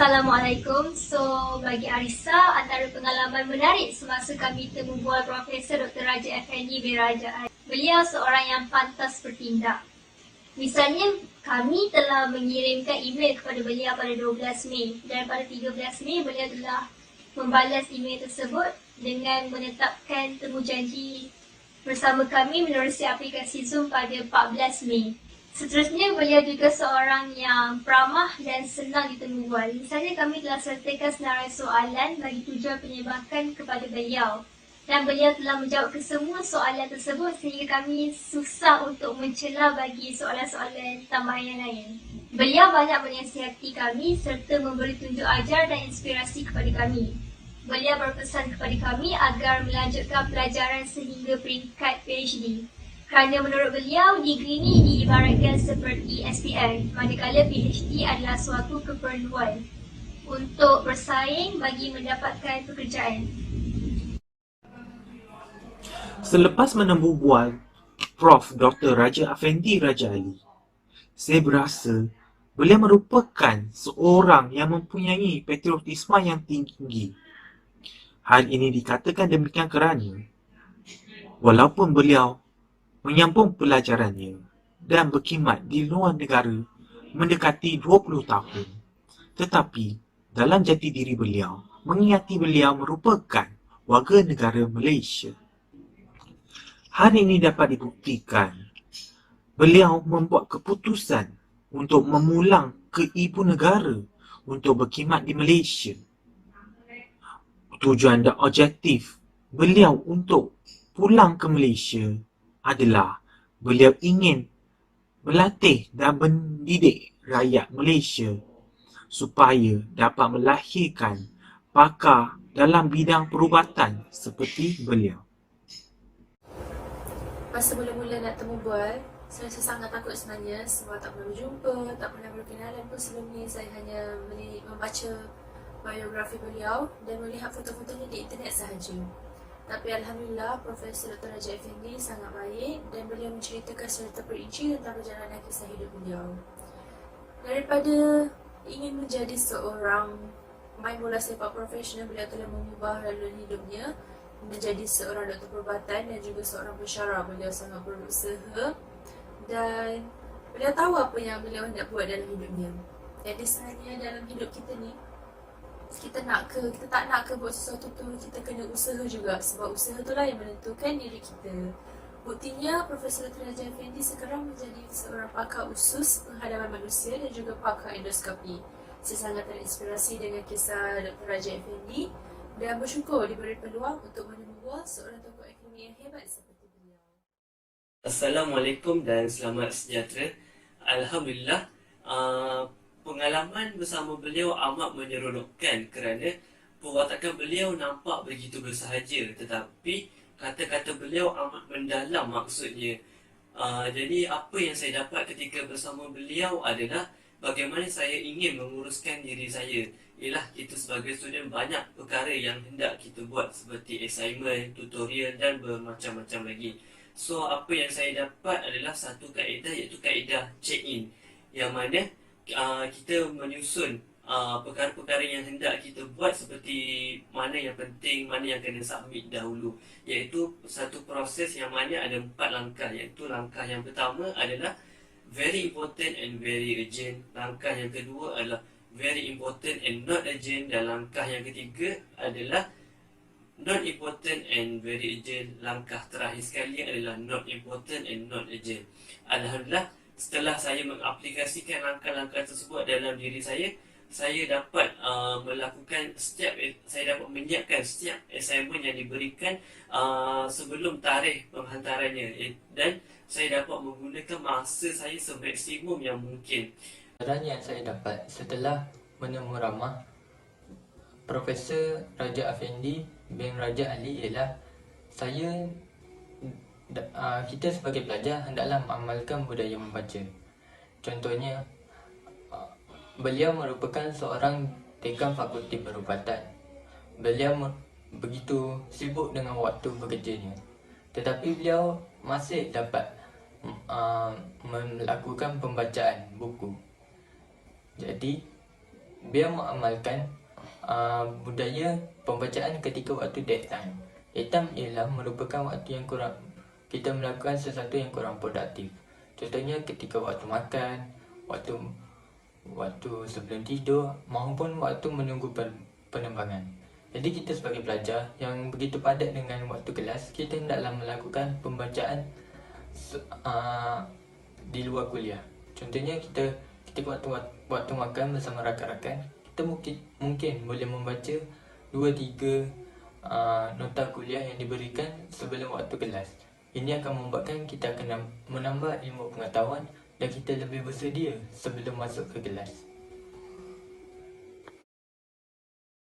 Assalamualaikum. So, bagi Arissa, antara pengalaman menarik semasa kami temu bual Profesor Dr. Raja Effendi bin Raja, beliau seorang yang pantas bertindak. Misalnya, kami telah mengirimkan email kepada beliau pada 12 Mei dan pada 13 Mei beliau telah membalas email tersebut dengan menetapkan temu janji bersama kami menerusi aplikasi Zoom pada 14 Mei. Seterusnya, beliau juga seorang yang ramah dan senang ditemu bual. Misalnya, kami telah sertakan senarai soalan bagi tujuan penyebakan kepada beliau. Dan beliau telah menjawab kesemua soalan tersebut sehingga kami susah untuk mencela bagi soalan-soalan tambahan yang lain. Beliau banyak menasihati kami serta memberi tunjuk ajar dan inspirasi kepada kami. Beliau berpesan kepada kami agar melanjutkan pelajaran sehingga peringkat PhD. Kerana menurut beliau, degree ini diibaratkan seperti SPM, manakala PhD adalah suatu keperluan untuk bersaing bagi mendapatkan pekerjaan. Selepas menempuh bual Prof. Dr. Raja Afendi Raja Ali, saya berasa beliau merupakan seorang yang mempunyai patriotisme yang tinggi. Hal ini dikatakan demikian kerana walaupun beliau menyambung pelajarannya dan berkhidmat di luar negara mendekati 20 tahun, tetapi dalam jati diri beliau mengingati beliau merupakan warga negara Malaysia. Hal ini dapat dibuktikan beliau membuat keputusan untuk memulang ke ibu negara untuk berkhidmat di Malaysia. Tujuan dan objektif beliau untuk pulang ke Malaysia adalah beliau ingin melatih dan mendidik rakyat Malaysia supaya dapat melahirkan pakar dalam bidang perubatan seperti beliau. Masa mula-mula nak temu bual, saya rasa sangat takut sebenarnya sebab tak pernah berjumpa, tak pernah berkenalan pun sebelum ni. Saya hanya membaca biografi beliau dan melihat foto-fotonya di internet sahaja. Tapi Alhamdulillah, Profesor Dr. Raja Afendi sangat baik dan beliau menceritakan secara terperinci tentang perjalanan kisah hidup beliau. Daripada ingin menjadi seorang main bola sepak profesional, beliau telah mengubah laluan hidupnya menjadi seorang doktor perubatan dan juga seorang pensyarah. Beliau sangat berusaha dan beliau tahu apa yang beliau hendak buat dalam hidupnya. Jadi sebenarnya dalam hidup kita ni, kita tak nak ke buat sesuatu tu, kita kena usaha juga, sebab usaha tu lah yang menentukan diri kita. Buktinya Profesor Dr. Raja Afendi sekarang menjadi seorang pakar usus penghadapan manusia dan juga pakar endoskopi. Saya sangat terinspirasi dengan kisah Dr. Raja Afendi dan bersyukur diberi peluang untuk menemui seorang tokoh ekonomi yang hebat seperti beliau. Assalamualaikum dan selamat sejahtera. Alhamdulillah, pengalaman bersama beliau amat menyeronokkan kerana perwatakan beliau nampak begitu bersahaja, tetapi kata-kata beliau amat mendalam maksudnya. Jadi apa yang saya dapat ketika bersama beliau adalah bagaimana saya ingin menguruskan diri saya. Ialah kita sebagai student banyak perkara yang hendak kita buat seperti assignment, tutorial dan bermacam-macam lagi. So apa yang saya dapat adalah satu kaedah, iaitu kaedah check-in, yang mana kita menyusun perkara-perkara yang hendak kita buat seperti mana yang penting, mana yang kena submit dahulu. Iaitu satu proses yang mana ada 4 langkah. Iaitu langkah yang pertama adalah very important and very urgent. Langkah yang kedua adalah very important and not urgent. Dan langkah yang ketiga adalah not important and very urgent. Langkah terakhir sekali adalah not important and not urgent. Alhamdulillah, setelah saya mengaplikasikan langkah-langkah tersebut dalam diri saya dapat melakukan saya dapat menyiapkan setiap assignment yang diberikan sebelum tarikh penghantarannya, dan saya dapat menggunakan masa saya semaksimum yang mungkin. Pelajaran yang saya dapat setelah menemu ramah Profesor Raja Afendi bin Raja Ali ialah kita sebagai pelajar hendaklah mengamalkan budaya membaca. Contohnya, beliau merupakan seorang dekan fakulti perubatan. Beliau begitu sibuk dengan waktu bekerjanya, tetapi beliau masih dapat melakukan pembacaan buku. Jadi, beliau mengamalkan budaya pembacaan ketika waktu dead time. Dead time ialah merupakan waktu yang kita melakukan sesuatu yang kurang produktif. Contohnya ketika waktu makan, waktu sebelum tidur maupun waktu menunggu penerbangan. Jadi kita sebagai pelajar yang begitu padat dengan waktu kelas, kita hendaklah melakukan pembacaan di luar kuliah. Contohnya ketika waktu makan bersama rakan-rakan, kita mungkin boleh membaca 2-3 nota kuliah yang diberikan sebelum waktu kelas. Ini akan membuatkan kita akan menambah ilmu pengetahuan dan kita lebih bersedia sebelum masuk ke kelas.